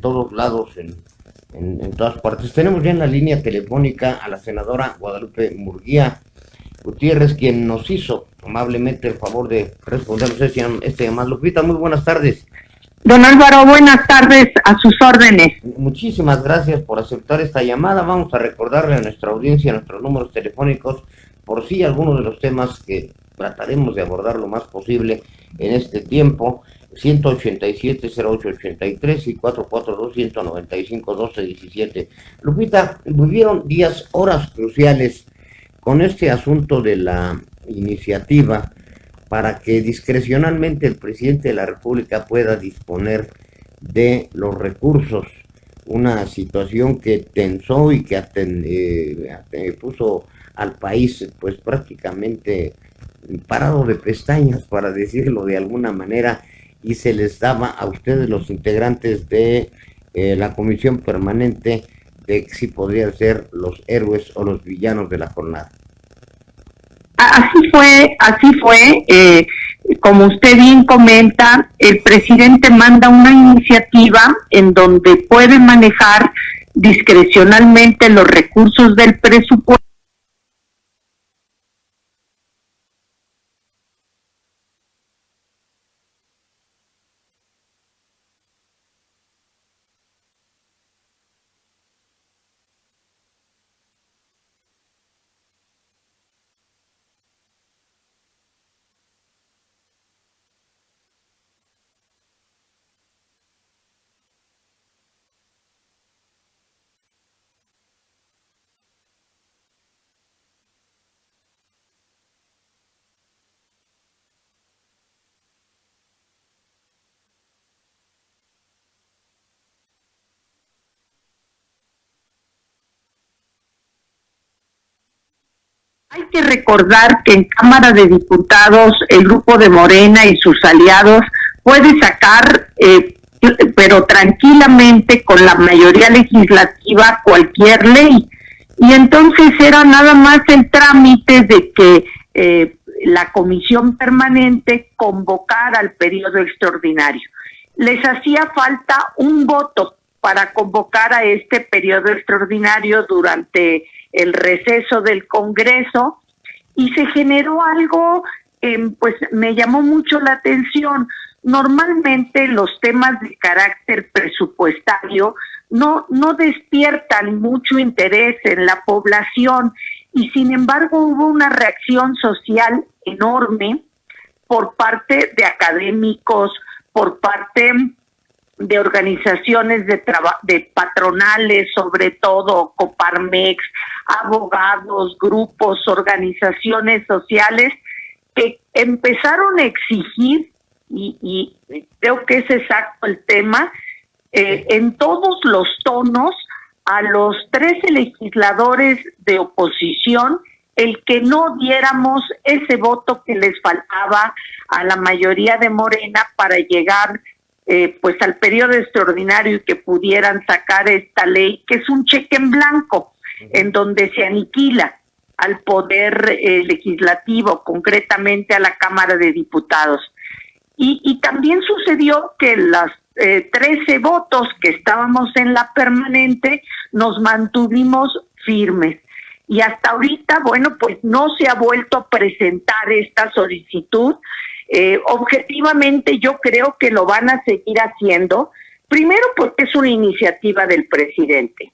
todos lados, en todas partes. Tenemos ya en la línea telefónica a la senadora Guadalupe Murguía Gutiérrez, quien nos hizo amablemente el favor de respondernos este llamado. Lupita, muy buenas tardes. Don Álvaro, buenas tardes, a sus órdenes. Muchísimas gracias por aceptar esta llamada. Vamos a recordarle a nuestra audiencia nuestros números telefónicos, por si algunos de los temas que trataremos de abordar lo más posible en este tiempo: 187-0883 y 442-195-1217. Lupita, vivieron horas cruciales con este asunto de la iniciativa para que discrecionalmente el presidente de la República pueda disponer de los recursos. Una situación que tensó y que puso al país pues prácticamente parado de pestañas, para decirlo de alguna manera, y se les daba a ustedes, los integrantes de la comisión permanente, de que si podrían ser los héroes o los villanos de la jornada. Así fue, como usted bien comenta, el presidente manda una iniciativa en donde puede manejar discrecionalmente los recursos del presupuesto. Hay que recordar que en Cámara de Diputados el grupo de Morena y sus aliados puede sacar, pero tranquilamente, con la mayoría legislativa, cualquier ley. Y entonces era nada más el trámite de que la comisión permanente convocara al periodo extraordinario. Les hacía falta un voto para convocar a este periodo extraordinario durante el receso del Congreso, y se generó algo, pues me llamó mucho la atención. Normalmente los temas de carácter presupuestario no despiertan mucho interés en la población, y sin embargo hubo una reacción social enorme por parte de académicos, por parte de organizaciones de patronales, sobre todo Coparmex, abogados, grupos, organizaciones sociales, que empezaron a exigir, y creo que es exacto el tema, en todos los tonos, a los 13 legisladores de oposición, el que no diéramos ese voto que les faltaba a la mayoría de Morena para llegar pues al periodo extraordinario, y que pudieran sacar esta ley, que es un cheque en blanco, en donde se aniquila al poder legislativo, concretamente a la Cámara de Diputados. Y también sucedió que las 13 votos que estábamos en la permanente nos mantuvimos firmes. Y hasta ahorita, bueno, pues no se ha vuelto a presentar esta solicitud. Objetivamente yo creo que lo van a seguir haciendo, primero porque es una iniciativa del presidente,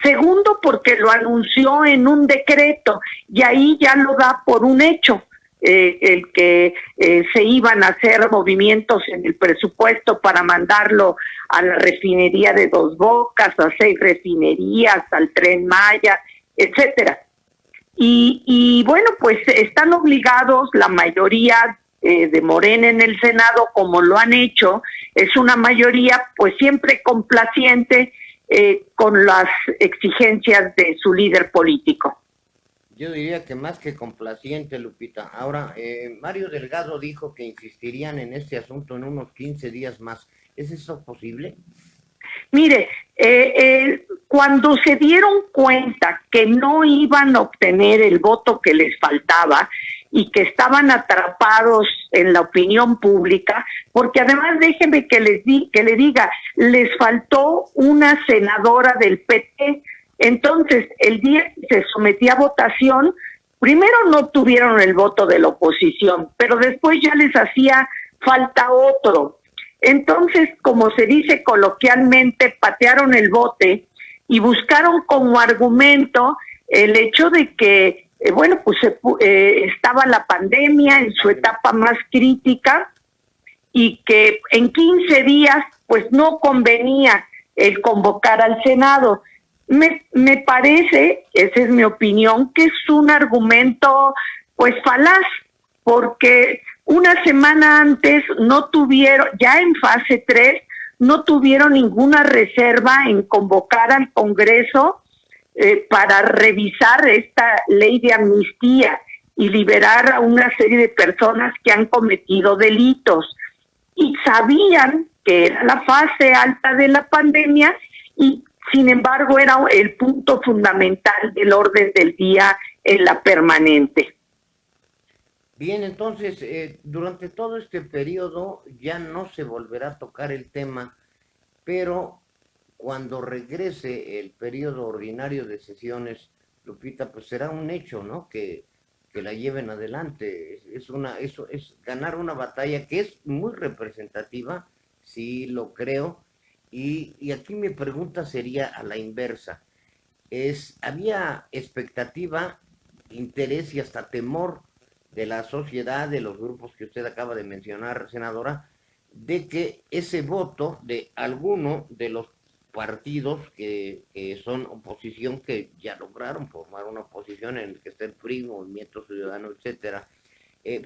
segundo porque lo anunció en un decreto, y ahí ya lo da por un hecho, el que se iban a hacer movimientos en el presupuesto para mandarlo a la refinería de Dos Bocas, a 6 refinerías, al Tren Maya, etcétera. Y bueno, pues están obligados la mayoría de Morena en el Senado, como lo han hecho. Es una mayoría pues siempre complaciente con las exigencias de su líder político. Yo diría que más que complaciente, Lupita. Ahora, Mario Delgado dijo que insistirían en este asunto en unos 15 días más. ¿Es eso posible? Mire, cuando se dieron cuenta que no iban a obtener el voto que les faltaba, y que estaban atrapados en la opinión pública, porque además déjenme que le diga, les faltó una senadora del PT. Entonces, el día que se sometía a votación, primero no tuvieron el voto de la oposición, pero después ya les hacía falta otro. Entonces, como se dice coloquialmente, patearon el bote y buscaron como argumento el hecho de que, estaba la pandemia en su etapa más crítica y que en 15 días, pues no convenía el convocar al Senado. Me parece, esa es mi opinión, que es un argumento, pues falaz, porque una semana antes no tuvieron, ya en fase 3, no tuvieron ninguna reserva en convocar al Congreso para revisar esta ley de amnistía y liberar a una serie de personas que han cometido delitos. Y sabían que era la fase alta de la pandemia y, sin embargo, era el punto fundamental del orden del día en la permanente. Bien, entonces, durante todo este periodo ya no se volverá a tocar el tema, pero cuando regrese el periodo ordinario de sesiones, Lupita, pues será un hecho, ¿no? Que la lleven adelante. Eso es ganar una batalla que es muy representativa, sí lo creo. Y aquí mi pregunta sería a la inversa. ¿Había expectativa, interés y hasta temor de la sociedad, de los grupos que usted acaba de mencionar, senadora, de que ese voto de alguno de los partidos que son oposición, que ya lograron formar una oposición en el que está el PRI, Movimiento Ciudadano, etcétera,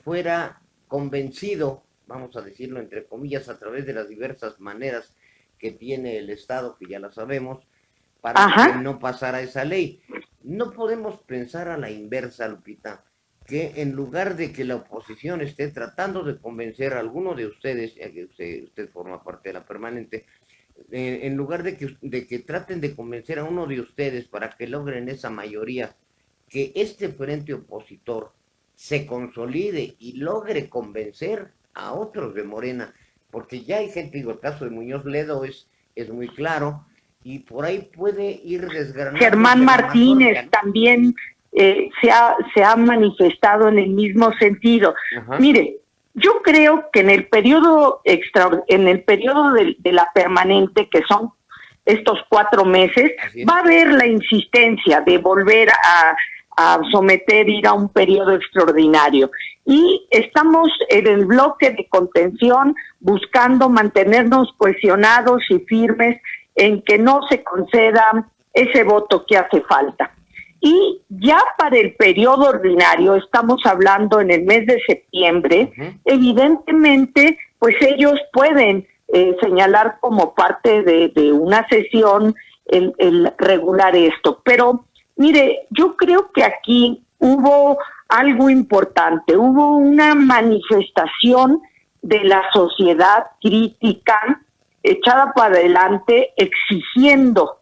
fuera convencido, vamos a decirlo entre comillas, a través de las diversas maneras que tiene el Estado, que ya la sabemos, para que no pasara esa ley? No podemos pensar a la inversa, Lupita, que en lugar de que la oposición esté tratando de convencer a alguno de ustedes, ya que usted forma parte de la permanente, en lugar de que traten de convencer a uno de ustedes para que logren esa mayoría, que este frente opositor se consolide y logre convencer a otros de Morena, porque ya hay gente, digo, el caso de Muñoz Ledo es muy claro, y por ahí puede ir desgranando. Germán Martínez también se ha manifestado en el mismo sentido. Ajá. Mire, yo creo que en el periodo de la permanente, que son estos 4 meses, va a haber la insistencia de volver a ir a un periodo extraordinario. Y estamos en el bloque de contención buscando mantenernos cohesionados y firmes en que no se conceda ese voto que hace falta. Y ya para el periodo ordinario, estamos hablando en el mes de septiembre, evidentemente, pues ellos pueden señalar como parte de una sesión el regular esto. Pero, mire, yo creo que aquí hubo algo importante, hubo una manifestación de la sociedad crítica echada para adelante, exigiendo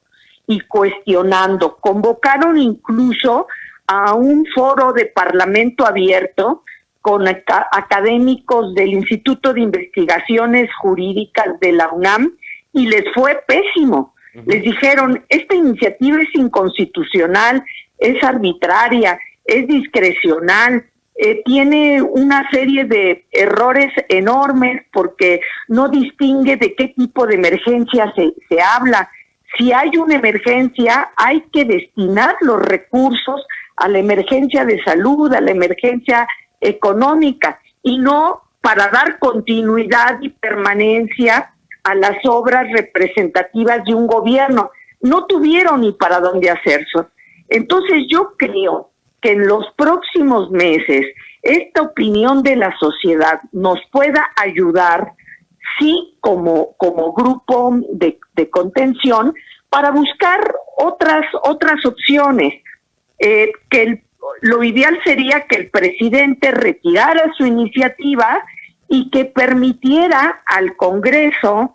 y cuestionando. Convocaron incluso a un foro de parlamento abierto con académicos del Instituto de Investigaciones Jurídicas de la UNAM y les fue pésimo. Les dijeron, esta iniciativa es inconstitucional, es arbitraria, es discrecional, tiene una serie de errores enormes porque no distingue de qué tipo de emergencia se habla. Si hay una emergencia, hay que destinar los recursos a la emergencia de salud, a la emergencia económica, y no para dar continuidad y permanencia a las obras representativas de un gobierno. No tuvieron ni para dónde hacerse. Entonces yo creo que en los próximos meses esta opinión de la sociedad nos pueda ayudar, sí, como grupo de contención, para buscar otras opciones. Lo ideal sería que el presidente retirara su iniciativa y que permitiera al Congreso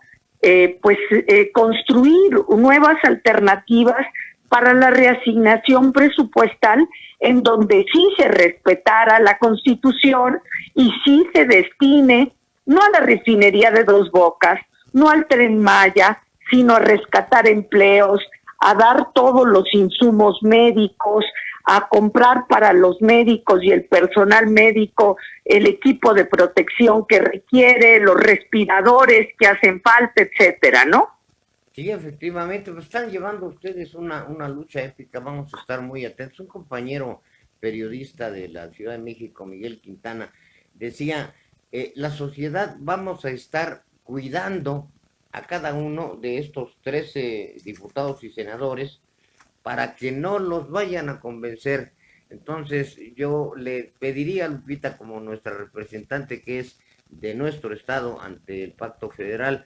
construir nuevas alternativas para la reasignación presupuestal, en donde sí se respetara la Constitución y sí se destine no a la refinería de Dos Bocas, no al Tren Maya, sino a rescatar empleos, a dar todos los insumos médicos, a comprar para los médicos y el personal médico el equipo de protección que requiere, los respiradores que hacen falta, etcétera, ¿no? Sí, efectivamente, pues están llevando ustedes una lucha épica, vamos a estar muy atentos. Un compañero periodista de la Ciudad de México, Miguel Quintana, decía, la sociedad vamos a estar cuidando a cada uno de estos 13 diputados y senadores para que no los vayan a convencer. Entonces yo le pediría a Lupita, como nuestra representante que es de nuestro estado ante el Pacto Federal,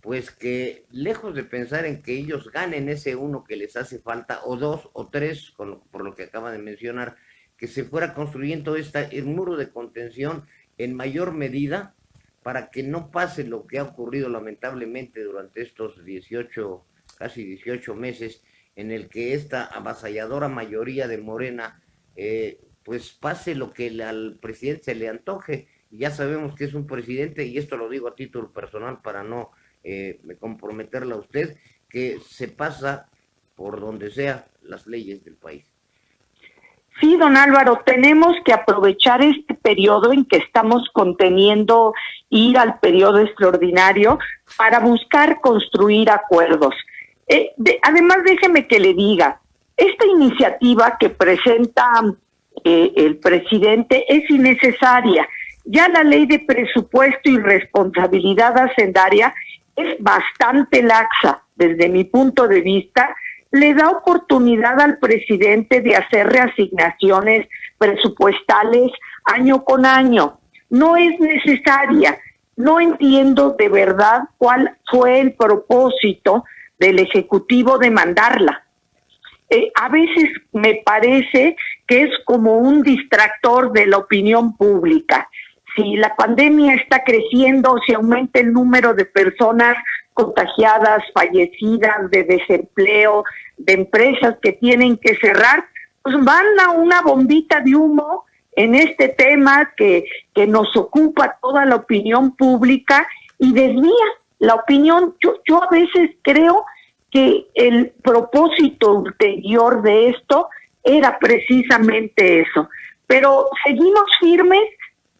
pues que lejos de pensar en que ellos ganen ese uno que les hace falta, o dos o tres, por lo que acaba de mencionar, que se fuera construyendo el muro de contención en mayor medida para que no pase lo que ha ocurrido lamentablemente durante estos 18, casi 18 meses, en el que esta avasalladora mayoría de Morena, pues pase lo que al presidente se le antoje. Ya sabemos que es un presidente, y esto lo digo a título personal para no comprometerla a usted, que se pasa por donde sea las leyes del país. Sí, don Álvaro, tenemos que aprovechar este periodo en que estamos conteniendo ir al periodo extraordinario para buscar construir acuerdos. Además, déjeme que le diga, esta iniciativa que presenta el presidente es innecesaria. Ya la ley de presupuesto y responsabilidad hacendaria es bastante laxa desde mi punto de vista. Le da oportunidad al presidente de hacer reasignaciones presupuestales año con año. No es necesaria. No entiendo de verdad cuál fue el propósito del Ejecutivo de mandarla. A veces me parece que es como un distractor de la opinión pública. Si la pandemia está creciendo, si aumenta el número de personas contagiadas, fallecidas, de desempleo, de empresas que tienen que cerrar, pues van a una bombita de humo en este tema que nos ocupa toda la opinión pública y desvía la opinión. Yo a veces creo que el propósito ulterior de esto era precisamente eso, pero seguimos firmes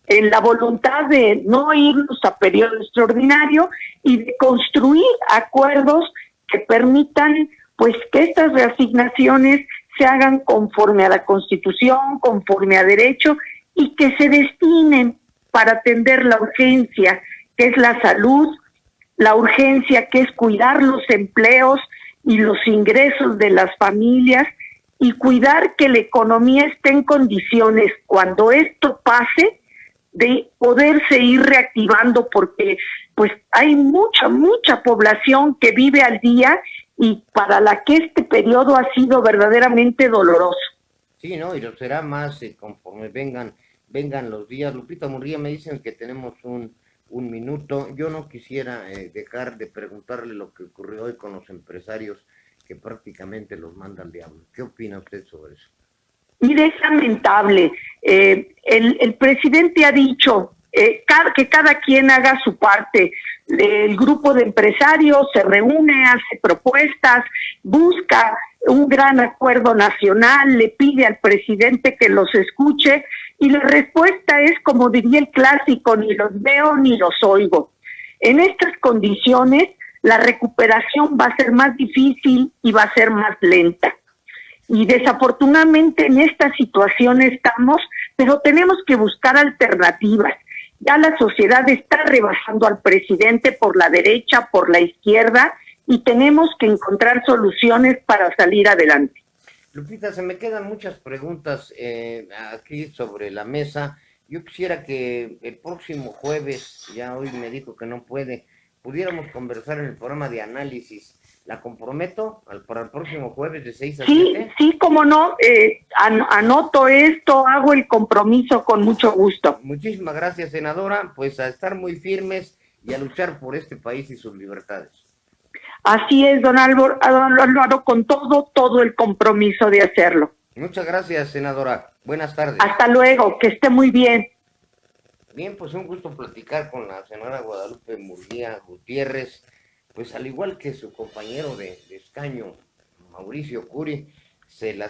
en la voluntad de no irnos a periodo extraordinario y de construir acuerdos que permitan pues que estas reasignaciones se hagan conforme a la Constitución, conforme a derecho, y que se destinen para atender la urgencia que es la salud, la urgencia que es cuidar los empleos y los ingresos de las familias y cuidar que la economía esté en condiciones cuando esto pase de poderse ir reactivando, porque pues hay mucha población que vive al día y para la que este periodo ha sido verdaderamente doloroso. Sí, ¿no? Y lo será más conforme vengan los días. Lupita Murguía, me dicen que tenemos un minuto. Yo no quisiera dejar de preguntarle lo que ocurrió hoy con los empresarios que prácticamente los manda al diablo. ¿Qué opina usted sobre eso? Mire, es lamentable. El presidente ha dicho que cada quien haga su parte. El grupo de empresarios se reúne, hace propuestas, busca un gran acuerdo nacional, le pide al presidente que los escuche y la respuesta es, como diría el clásico, ni los veo ni los oigo. En estas condiciones, la recuperación va a ser más difícil y va a ser más lenta. Y desafortunadamente en esta situación estamos, pero tenemos que buscar alternativas. Ya la sociedad está rebasando al presidente por la derecha, por la izquierda, y tenemos que encontrar soluciones para salir adelante. Lupita, se me quedan muchas preguntas aquí sobre la mesa. Yo quisiera que el próximo jueves, ya hoy me dijo que no puede, pudiéramos conversar en el programa de análisis. ¿La comprometo para el próximo jueves de 6 a 7? Sí, cómo no, anoto esto, hago el compromiso con mucho gusto. Muchísimas gracias, senadora, pues a estar muy firmes y a luchar por este país y sus libertades. Así es, don Álvaro, con todo el compromiso de hacerlo. Muchas gracias, senadora. Buenas tardes. Hasta luego, que esté muy bien. Bien, pues un gusto platicar con la senadora Guadalupe Murguía Gutiérrez, pues al igual que su compañero de escaño, Mauricio Curi, se las